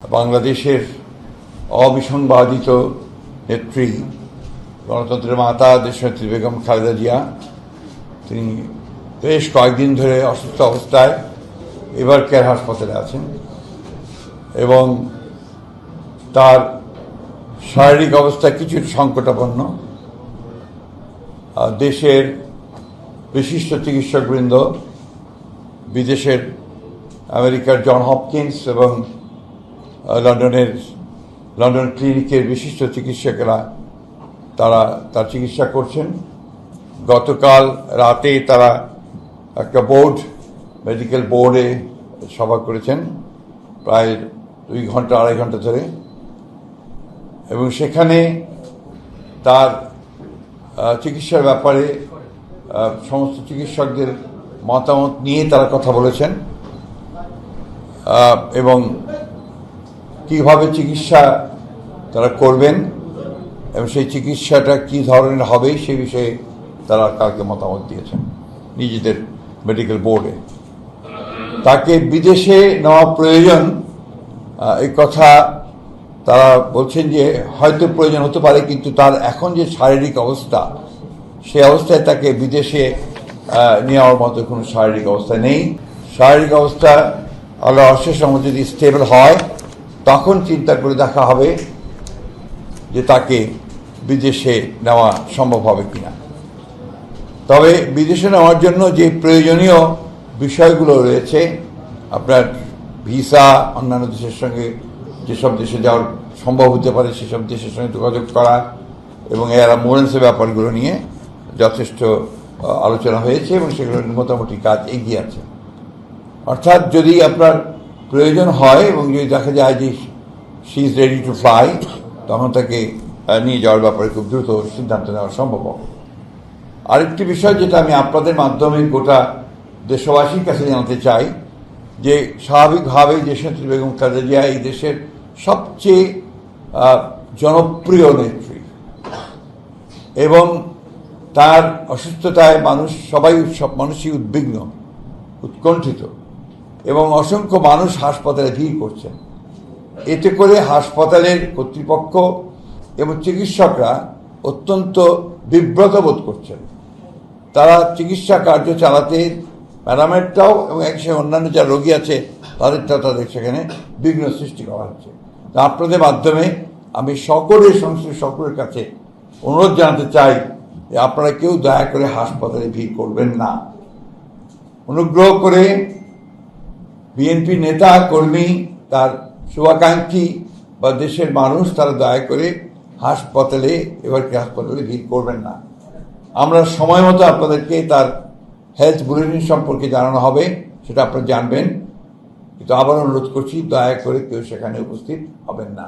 বাংলাদেশের অবিসংবাদিত নেত্রী, গণতন্ত্রের মাতা দেশনেত্রী বেগম খালেদা জিয়া, তিনি বেশ কয়েকদিন ধরে অসুস্থ অবস্থায় এবার কেয়ার হাসপাতালে আছেন এবং তার শারীরিক অবস্থা কিছু সংকটাপন্ন। দেশের বিশিষ্ট চিকিৎসকবৃন্দ, বিদেশের আমেরিকার জন হপকিন্স এবং লন্ডন ক্লিনিকের বিশিষ্ট চিকিৎসকেরা তার চিকিৎসা করছেন। গতকাল রাতে তারা একটা মেডিকেল বোর্ডে সভা করেছেন প্রায় 2 ঘন্টা 2.5 ঘন্টা ধরে, এবং সেখানে তার চিকিৎসার ব্যাপারে সমস্ত চিকিৎসকদের মতামত নিয়ে তারা কথা বলেছেন এবং কিভাবে চিকিৎসা তারা করবেন এবং সেই চিকিৎসাটা কি ধরনের হবে সে বিষয়ে তারা কালকে মতামত দিয়েছেন নিজেদের মেডিকেল বোর্ডে। তাকে বিদেশে নেওয়া প্রয়োজন এই কথা তারা বলছেন যে হয়তো প্রয়োজন হতে পারে, কিন্তু তার এখন যে শারীরিক অবস্থা, সে অবস্থায় তাকে বিদেশে নেওয়ার মতো কোনো শারীরিক অবস্থা নেই। শারীরিক অবস্থা আল্লাহ অশেষ রহমতে যদি স্টেবল হয় তখন চিন্তা করে দেখা হবে যে তাকে বিদেশে নেওয়া সম্ভব হবে কিনা। তবে বিদেশে নেওয়ার জন্য যে প্রয়োজনীয় বিষয়গুলো রয়েছে, আপনার ভিসা, অন্যান্য দেশের সঙ্গে যেসব দেশে যাওয়ার সম্ভব হতে পারে সেসব দেশের সঙ্গে যোগাযোগ করা এবং এর অ্যাম্বুলেন্সের ব্যাপারগুলো নিয়ে যথেষ্ট আলোচনা হয়েছে এবং সেগুলো মোটামুটি কাজ এগিয়ে আছে। অর্থাৎ যদি আপনার প্রয়োজন হয় এবং যদি দেখা যায় যে she is ready to fly, তখন তাকে নিয়ে যাওয়ার ব্যাপারে খুব দ্রুত সিদ্ধান্ত নেওয়া সম্ভব হবে। আরেকটি বিষয় যেটা আমি আপনাদের মাধ্যমে গোটা দেশবাসীর কাছে জানাতে চাই, যে স্বাভাবিকভাবে দেশনেত্রী বেগম খালেদা জিয়া এই দেশের সবচেয়ে জনপ্রিয় নেত্রী এবং তার অসুস্থতায় সব মানুষই উদ্বিগ্ন, উৎকণ্ঠিত এবং অসংখ্য মানুষ হাসপাতালে ভিড় করছেন। এতে করে হাসপাতালের কর্তৃপক্ষ এবং চিকিৎসকরা অত্যন্ত বিব্রত বোধ করছেন। তারা চিকিৎসা কার্য চালাতে প্যারামেডটাও এবং একসাথে অন্যান্য যারা রোগী আছে তাদের সেখানে বিঘ্ন সৃষ্টি করা হচ্ছে। তা আপনাদের মাধ্যমে আমি সকলের কাছে অনুরোধ জানাতে চাই যে আপনারা কেউ দয়া করে হাসপাতালে ভিড় করবেন না। অনুগ্রহ করে বিএনপি নেতা কর্মী, তার শুভাকাঙ্ক্ষী বা দেশের মানুষ, তারা দয়া করে হাসপাতালে ভিড় করবেন না। আমরা সময় মতো আপনাদেরকে তার হেলথ বুলেটিন সম্পর্কে জানানো হবে, সেটা আপনারা জানবেন, কিন্তু আবার অনুরোধ করছি দয়া করে কেউ সেখানে উপস্থিত হবেন না।